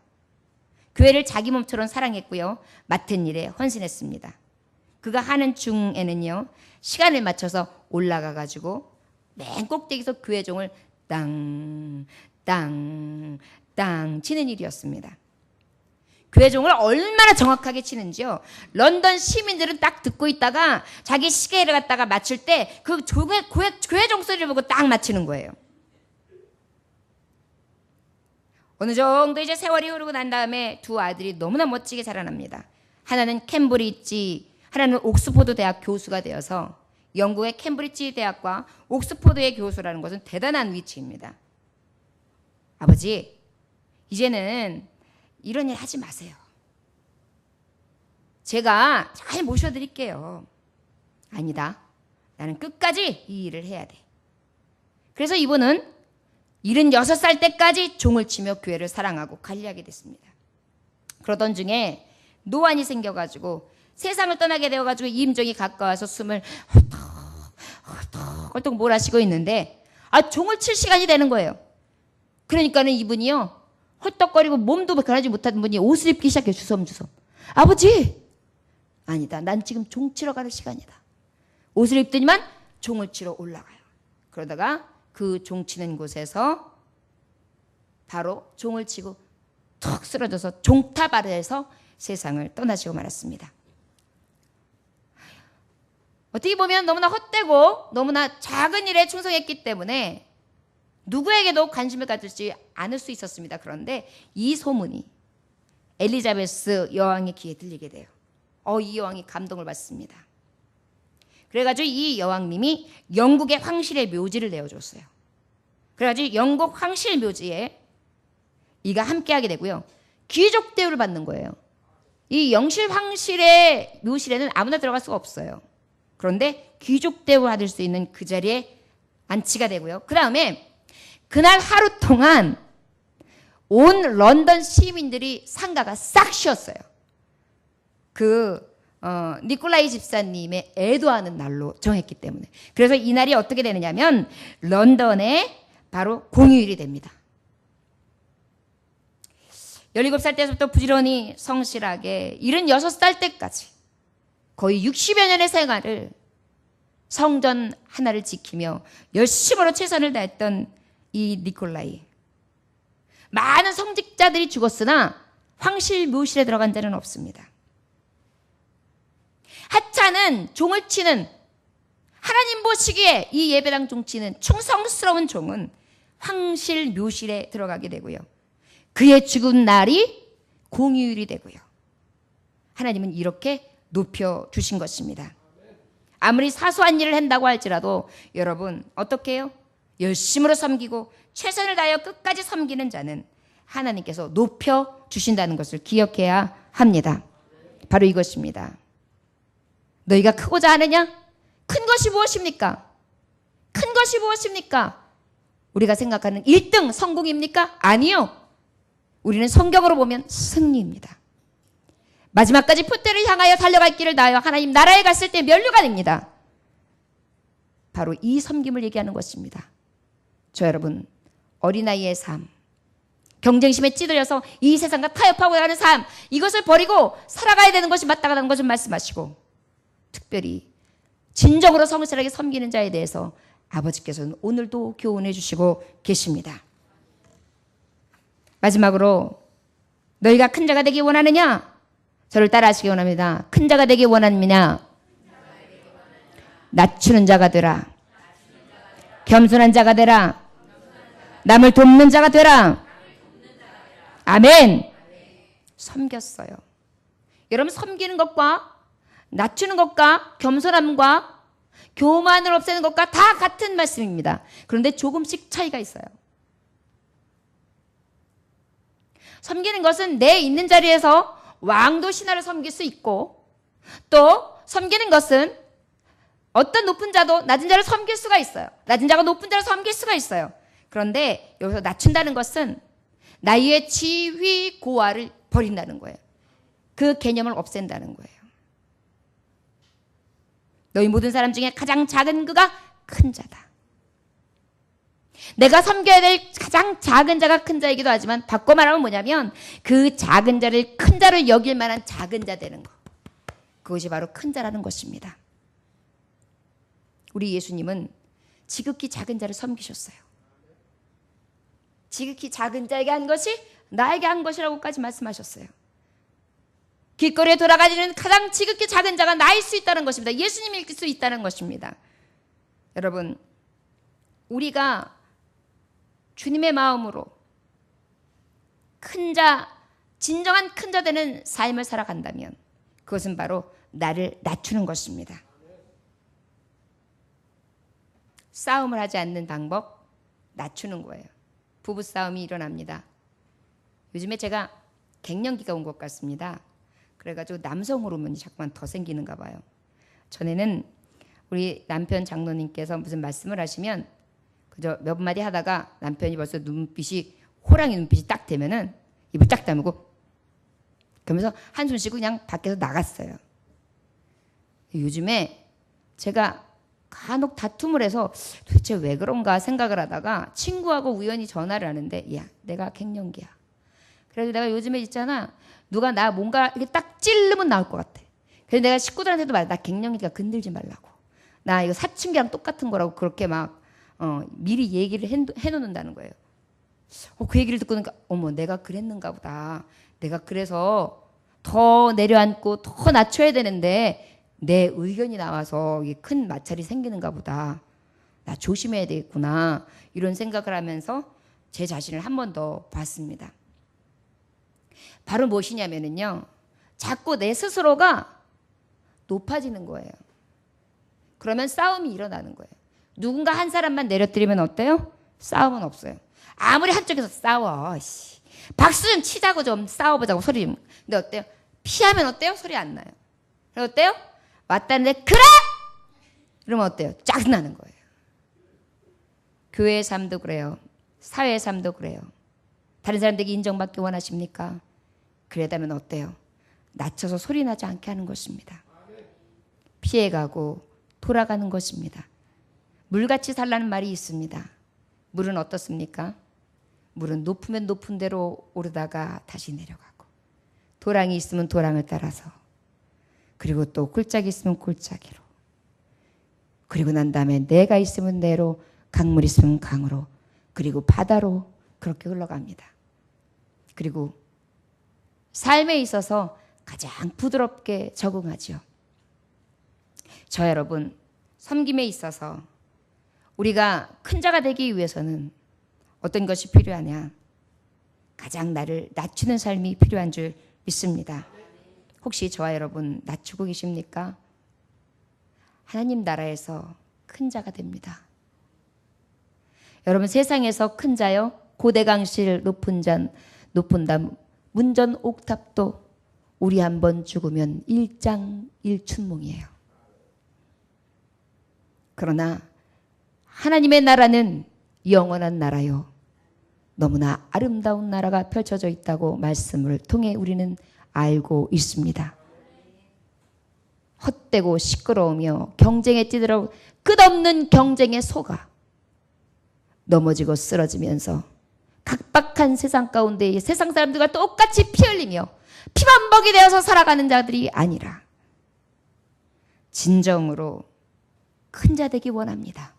교회를 자기 몸처럼 사랑했고요, 맡은 일에 헌신했습니다. 그가 하는 중에는요, 시간을 맞춰서 올라가가지고 맨 꼭대기에서 교회 종을 땅 치는 일이었습니다. 교회 종을 얼마나 정확하게 치는지요, 런던 시민들은 딱 듣고 있다가 자기 시계를 갖다가 맞출 때 그 교회 종 소리를 보고 딱 맞추는 거예요. 어느 정도 이제 세월이 흐르고 난 다음에 두 아들이 너무나 멋지게 자라납니다. 하나는 캠브리지, 하나는 옥스포드 대학 교수가 되어서, 영국의 캠브리지 대학과 옥스포드의 교수라는 것은 대단한 위치입니다. 아버지, 이제는 이런 일 하지 마세요. 제가 잘 모셔드릴게요. 아니다. 나는 끝까지 이 일을 해야 돼. 그래서 이분은 76살 때까지 종을 치며 교회를 사랑하고 관리하게 됐습니다. 그러던 중에 노안이 생겨가지고 세상을 떠나게 되어가지고 임종이 가까워서 숨을 헐떡 몰아쉬고 있는데, 종을 칠 시간이 되는 거예요. 그러니까는 이분이요, 헐떡거리고 몸도 변하지 못하는 분이 옷을 입기 시작해요. 주섬주섬. 아버지! 아니다. 난 지금 종 치러 가는 시간이다. 옷을 입더니만 종을 치러 올라가요. 그러다가 그 종 치는 곳에서 바로 종을 치고 턱 쓰러져서 종탑 아래에서 세상을 떠나시고 말았습니다. 어떻게 보면 너무나 헛되고 너무나 작은 일에 충성했기 때문에 누구에게도 관심을 가지지 않을 수 있었습니다. 그런데 이 소문이 엘리자베스 여왕의 귀에 들리게 돼요. 이 여왕이 감동을 받습니다. 그래가지고 이 여왕님이 영국의 황실의 묘지를 내어줬어요. 그래가지고 영국 황실 묘지에 이가 함께하게 되고요. 귀족 대우를 받는 거예요. 이 영실 황실의 묘실에는 아무나 들어갈 수가 없어요. 그런데 귀족 대우를 받을 수 있는 그 자리에 안치가 되고요. 그 다음에 그날 하루 동안 온 런던 시민들이 상가가 싹 쉬었어요. 니콜라이 집사님의 애도하는 날로 정했기 때문에. 그래서 이 날이 어떻게 되느냐면 런던에 바로 공휴일이 됩니다. 17살 때부터 부지런히 성실하게 76살 때까지 거의 60여 년의 생활을 성전 하나를 지키며 열심으로 최선을 다했던 이 니콜라이. 많은 성직자들이 죽었으나 황실 묘실에 들어간 자는 없습니다. 하찮은 종을 치는, 하나님 보시기에 이 예배당 종치는 충성스러운 종은 황실 묘실에 들어가게 되고요. 그의 죽은 날이 공휴일이 되고요. 하나님은 이렇게 높여주신 것입니다. 아무리 사소한 일을 한다고 할지라도 여러분 어떻게 해요? 열심으로 섬기고 최선을 다하여 끝까지 섬기는 자는 하나님께서 높여주신다는 것을 기억해야 합니다. 바로 이것입니다. 너희가 크고자 하느냐? 큰 것이 무엇입니까? 큰 것이 무엇입니까? 우리가 생각하는 1등 성공입니까? 아니요. 우리는 성경으로 보면 승리입니다. 마지막까지 풋대를 향하여 달려갈 길을 다하여 하나님 나라에 갔을 때 면류가 됩니다. 바로 이 섬김을 얘기하는 것입니다. 저 여러분, 어린아이의 삶, 경쟁심에 찌들려서 이 세상과 타협하고 가는 삶, 이것을 버리고 살아가야 되는 것이 마땅하다는 것을 말씀하시고, 특별히 진정으로 성실하게 섬기는 자에 대해서 아버지께서는 오늘도 교훈해 주시고 계십니다. 마지막으로 너희가 큰 자가 되기 원하느냐? 저를 따라하시기 원합니다. 큰 자가 되기 원하느냐? 낮추는 자가 되라. 겸손한 자가 되라. 남을 돕는 자가 되라. 아멘. 섬겼어요. 여러분, 섬기는 것과 낮추는 것과 겸손함과 교만을 없애는 것과 다 같은 말씀입니다. 그런데 조금씩 차이가 있어요. 섬기는 것은 내 있는 자리에서 왕도 신하를 섬길 수 있고, 또 섬기는 것은 어떤 높은 자도 낮은 자를 섬길 수가 있어요. 낮은 자가 높은 자를 섬길 수가 있어요. 그런데 여기서 낮춘다는 것은 나의 지위 고하를 버린다는 거예요. 그 개념을 없앤다는 거예요. 너희 모든 사람 중에 가장 작은 그가 큰 자다. 내가 섬겨야 될 가장 작은 자가 큰 자이기도 하지만 바꿔 말하면 뭐냐면 그 작은 자를 큰 자로 여길 만한 작은 자 되는 것. 그것이 바로 큰 자라는 것입니다. 우리 예수님은 지극히 작은 자를 섬기셨어요. 지극히 작은 자에게 한 것이 나에게 한 것이라고까지 말씀하셨어요. 길거리에 돌아가지는 가장 지극히 작은 자가 나일 수 있다는 것입니다. 예수님일 수 있다는 것입니다. 여러분, 우리가 주님의 마음으로 큰 자, 진정한 큰 자 되는 삶을 살아간다면 그것은 바로 나를 낮추는 것입니다. 싸움을 하지 않는 방법, 낮추는 거예요. 부부싸움이 일어납니다. 요즘에 제가 갱년기가 온 것 같습니다. 그래가지고 남성 호르몬이 자꾸만 더 생기는가 봐요. 전에는 우리 남편 장로님께서 무슨 말씀을 하시면 그저 몇 마디 하다가 남편이 벌써 눈빛이 호랑이 눈빛이 딱 되면은 입을 딱 다물고 그러면서 한숨 쉬고 그냥 밖에서 나갔어요. 요즘에 제가 간혹 다툼을 해서 도대체 왜 그런가 생각을 하다가 친구하고 우연히 전화를 하는데 야, 내가 갱년기야. 그래서 내가 요즘에 있잖아. 누가 나 뭔가 이렇게 딱 찌르면 나올 것 같아. 그래서 내가 식구들한테도 말해. 나 갱년기가 건들지 말라고. 나 이거 사춘기랑 똑같은 거라고 그렇게 막 미리 얘기를 해놓는다는 거예요. 그 얘기를 듣고 보니까 어머 내가 그랬는가 보다. 내가 그래서 더 내려앉고 더 낮춰야 되는데 내 의견이 나와서 이게 큰 마찰이 생기는가 보다. 나 조심해야 되겠구나. 이런 생각을 하면서 제 자신을 한 번 더 봤습니다. 바로 무엇이냐면요. 자꾸 내 스스로가 높아지는 거예요. 그러면 싸움이 일어나는 거예요. 누군가 한 사람만 내려뜨리면 어때요? 싸움은 없어요. 아무리 한쪽에서 싸워. 박수 좀 치자고 좀 싸워보자고 소리 좀. 근데 어때요? 피하면 어때요? 소리 안 나요. 그럼 어때요? 왔다는데 그래! 그러면 어때요? 짜증나는 거예요. 교회의 삶도 그래요. 사회의 삶도 그래요. 다른 사람들에게 인정받기 원하십니까? 그러다면 어때요? 낮춰서 소리 나지 않게 하는 것입니다. 피해가고 돌아가는 것입니다. 물같이 살라는 말이 있습니다. 물은 어떻습니까? 물은 높으면 높은 대로 오르다가 다시 내려가고, 도랑이 있으면 도랑을 따라서, 그리고 또 골짜기 있으면 골짜기로, 그리고 난 다음에 내가 있으면 내로, 강물 있으면 강으로, 그리고 바다로 그렇게 흘러갑니다. 그리고 삶에 있어서 가장 부드럽게 적응하죠. 저 여러분, 섬김에 있어서 우리가 큰 자가 되기 위해서는 어떤 것이 필요하냐? 가장 나를 낮추는 삶이 필요한 줄 믿습니다. 혹시 저와 여러분 낮추고 계십니까? 하나님 나라에서 큰 자가 됩니다. 여러분, 세상에서 큰 자요, 고대강실 높은 담 문전 옥탑도 우리 한번 죽으면 일장일춘몽이에요. 그러나 하나님의 나라는 영원한 나라요, 너무나 아름다운 나라가 펼쳐져 있다고 말씀을 통해 우리는 알고 있습니다. 헛되고 시끄러우며 경쟁에 찌들어 끝없는 경쟁에 속아 넘어지고 쓰러지면서 각박한 세상 가운데 세상 사람들과 똑같이 피 흘리며 피반복이 되어서 살아가는 자들이 아니라 진정으로 큰 자 되기 원합니다.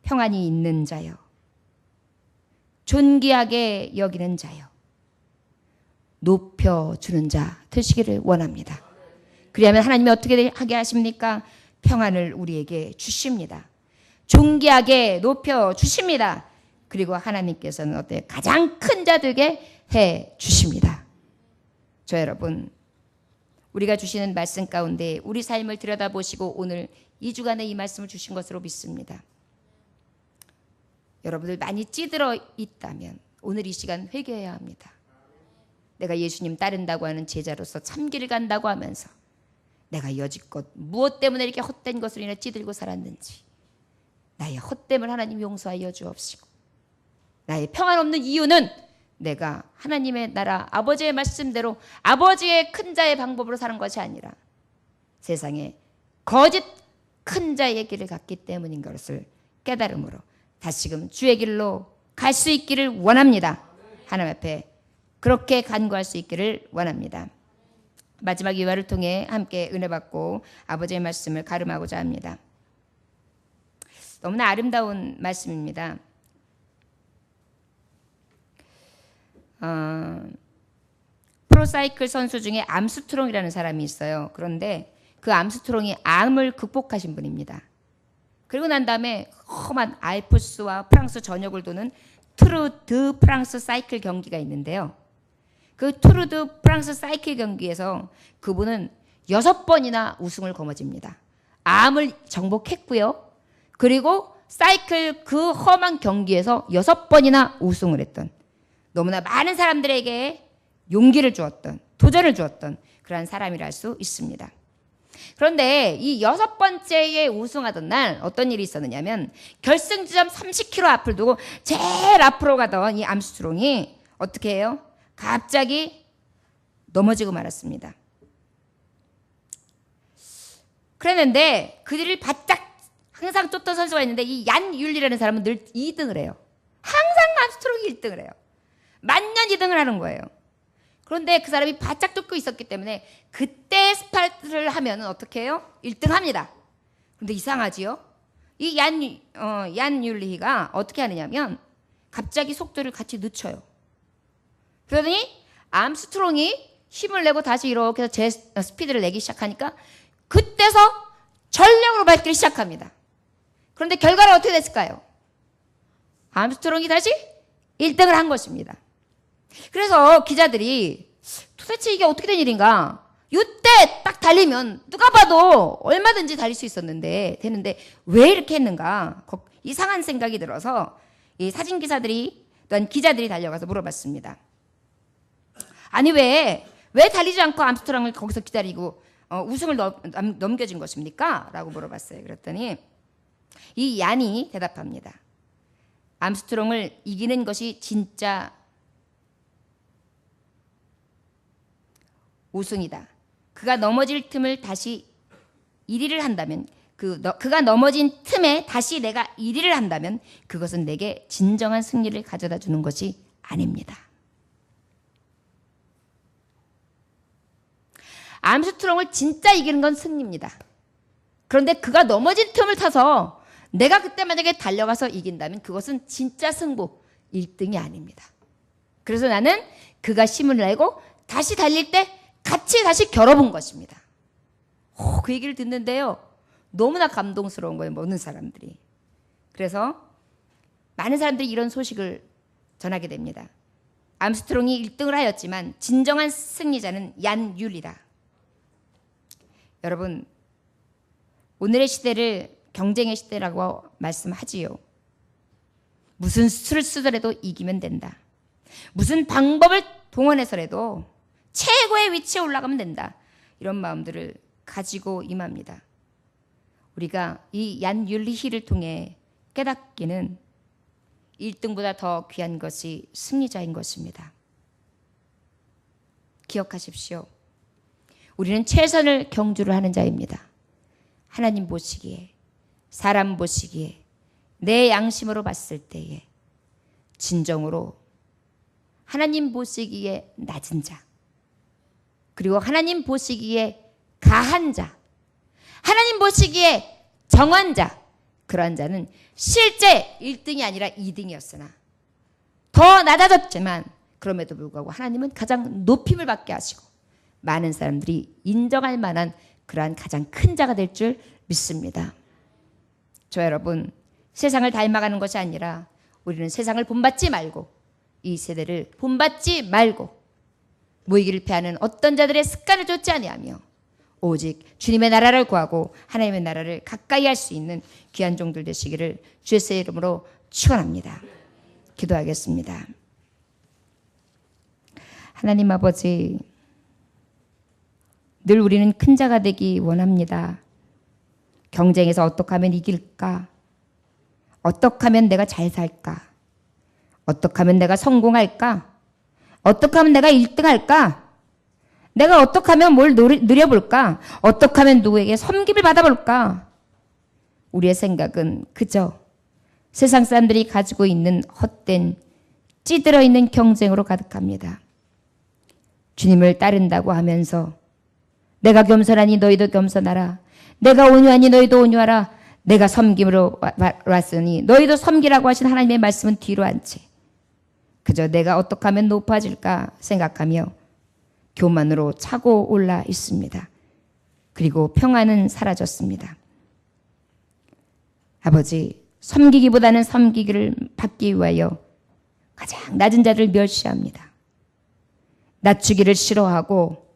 평안이 있는 자요, 존귀하게 여기는 자요, 높여주는 자 되시기를 원합니다. 그리하면 하나님이 어떻게 하게 하십니까? 평안을 우리에게 주십니다. 존귀하게 높여주십니다. 그리고 하나님께서는 어때요? 가장 큰 자 되게 해 주십니다. 저 여러분, 우리가 주시는 말씀 가운데 우리 삶을 들여다보시고 오늘 2주간의 이 말씀을 주신 것으로 믿습니다. 여러분들 많이 찌들어 있다면 오늘 이 시간 회개해야 합니다. 내가 예수님 따른다고 하는 제자로서 참길 간다고 하면서 내가 여지껏 무엇 때문에 이렇게 헛된 것으로 인해 찌들고 살았는지 나의 헛됨을 하나님 용서하여 주옵시고, 나의 평안 없는 이유는 내가 하나님의 나라 아버지의 말씀대로 아버지의 큰 자의 방법으로 사는 것이 아니라 세상에 거짓 큰 자의 길을 갔기 때문인 것을 깨달음으로 다시금 주의 길로 갈 수 있기를 원합니다. 하나님 앞에 그렇게 간구할 수 있기를 원합니다. 마지막 이화를 통해 함께 은혜 받고 아버지의 말씀을 가름하고자 합니다. 너무나 아름다운 말씀입니다. 프로사이클 선수 중에 암스트롱이라는 사람이 있어요. 그런데 그 암스트롱이 암을 극복하신 분입니다. 그리고 난 다음에 험한 알프스와 프랑스 전역을 도는 투르 드 프랑스 사이클 경기가 있는데요. 그 투르 드 프랑스 사이클 경기에서 그분은 6번이나 우승을 거머쥡니다. 암을 정복했고요. 그리고 사이클 그 험한 경기에서 6번이나 우승을 했던, 너무나 많은 사람들에게 용기를 주었던, 도전을 주었던 그러한 사람이라 할 수 있습니다. 그런데 이 6번째에 우승하던 날 어떤 일이 있었느냐면, 결승 지점 30km 앞을 두고 제일 앞으로 가던 이 암스트롱이 어떻게 해요? 갑자기 넘어지고 말았습니다. 그랬는데 그들을 바짝 항상 쫓던 선수가 있는데, 이 얀 율리라는 사람은 늘 2등을 해요. 항상 암스트롱이 1등을 해요. 만년 2등을 하는 거예요. 그런데 그 사람이 바짝 쫓고 있었기 때문에 그때 스파트를 하면 어떻게 해요? 1등 합니다. 그런데 이상하지요? 이 얀 율리가 어떻게 하느냐면 갑자기 속도를 같이 늦춰요. 그러더니 암스트롱이 힘을 내고 다시 이렇게 해서 제 스피드를 내기 시작하니까 그때서 전력으로 밟기를 시작합니다. 그런데 결과는 어떻게 됐을까요? 암스트롱이 다시 1등을 한 것입니다. 그래서 기자들이 도대체 이게 어떻게 된 일인가? 이때 딱 달리면 누가 봐도 얼마든지 달릴 수 있었는데 되는데 왜 이렇게 했는가? 이상한 생각이 들어서 이 사진 기사들이 또한 기자들이 달려가서 물어봤습니다. 아니 왜 달리지 않고 암스트롱을 거기서 기다리고 우승을 넘겨준 것입니까? 라고 물어봤어요. 그랬더니 이 얀이 대답합니다. 암스트롱을 이기는 것이 진짜 우승이다. 그가 넘어질 틈을 다시 1위를 한다면 그가 넘어진 틈에 다시 내가 1위를 한다면 그것은 내게 진정한 승리를 가져다 주는 것이 아닙니다. 암스트롱을 진짜 이기는 건 승리입니다. 그런데 그가 넘어진 틈을 타서 내가 그때 만약에 달려가서 이긴다면 그것은 진짜 승부 1등이 아닙니다. 그래서 나는 그가 힘을 내고 다시 달릴 때 같이 다시 겨뤄본 것입니다. 그 얘기를 듣는데요. 너무나 감동스러운 거예요. 모든 사람들이. 그래서 많은 사람들이 이런 소식을 전하게 됩니다. 암스트롱이 1등을 하였지만 진정한 승리자는 얀 율이다. 여러분, 오늘의 시대를 경쟁의 시대라고 말씀하지요. 무슨 수를 쓰더라도 이기면 된다. 무슨 방법을 동원해서라도 최고의 위치에 올라가면 된다. 이런 마음들을 가지고 임합니다. 우리가 이 얀 율리히를 통해 깨닫기는 1등보다 더 귀한 것이 승리자인 것입니다. 기억하십시오. 우리는 최선을 경주를 하는 자입니다. 하나님 보시기에, 사람 보시기에, 내 양심으로 봤을 때에 진정으로 하나님 보시기에 낮은 자, 그리고 하나님 보시기에 가한 자, 하나님 보시기에 정한 자, 그러한 자는 실제 1등이 아니라 2등이었으나 더 낮아졌지만 그럼에도 불구하고 하나님은 가장 높임을 받게 하시고 많은 사람들이 인정할 만한 그러한 가장 큰 자가 될 줄 믿습니다. 저 여러분, 세상을 닮아가는 것이 아니라 우리는 세상을 본받지 말고 이 세대를 본받지 말고 모이기를 피하는 어떤 자들의 습관을 좇지 아니하며 오직 주님의 나라를 구하고 하나님의 나라를 가까이 할 수 있는 귀한 종들 되시기를 주 예수의 이름으로 축원합니다. 기도하겠습니다. 하나님 아버지, 늘 우리는 큰 자가 되기 원합니다. 경쟁에서 어떻게 하면 이길까? 어떻게 하면 내가 잘 살까? 어떻게 하면 내가 성공할까? 어떻게 하면 내가 1등 할까? 내가 어떻게 하면 뭘 누려볼까? 어떻게 하면 누구에게 섬김을 받아볼까? 우리의 생각은 그저 세상 사람들이 가지고 있는 헛된 찌들어 있는 경쟁으로 가득합니다. 주님을 따른다고 하면서 내가 겸손하니 너희도 겸손하라. 내가 온유하니 너희도 온유하라. 내가 섬김으로 왔으니 너희도 섬기라고 하신 하나님의 말씀은 뒤로 한 채 그저 내가 어떻게 하면 높아질까 생각하며 교만으로 차고 올라 있습니다. 그리고 평안은 사라졌습니다. 아버지, 섬기기보다는 섬기기를 받기 위하여 가장 낮은 자를 멸시합니다. 낮추기를 싫어하고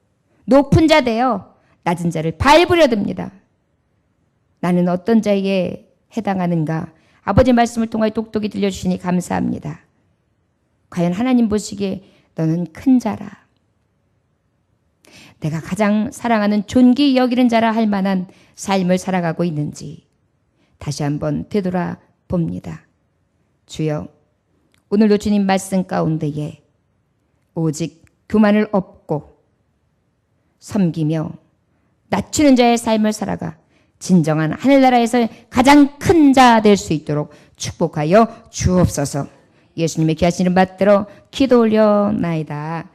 높은 자 되어 낮은 자를 밟으려 듭니다. 나는 어떤 자에게 해당하는가? 아버지 말씀을 통하여 똑똑히 들려주시니 감사합니다. 과연 하나님 보시기에 너는 큰 자라, 내가 가장 사랑하는 존귀 여기는 자라 할 만한 삶을 살아가고 있는지 다시 한번 되돌아 봅니다. 주여, 오늘도 주님 말씀 가운데에 오직 교만을 업고 섬기며 낮추는 자의 삶을 살아가 진정한 하늘나라에서 가장 큰 자 될 수 있도록 축복하여 주옵소서. 예수님의 귀하신 이름 받들어 기도 올려나이다.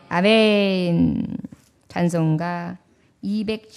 아멘. 찬송가 200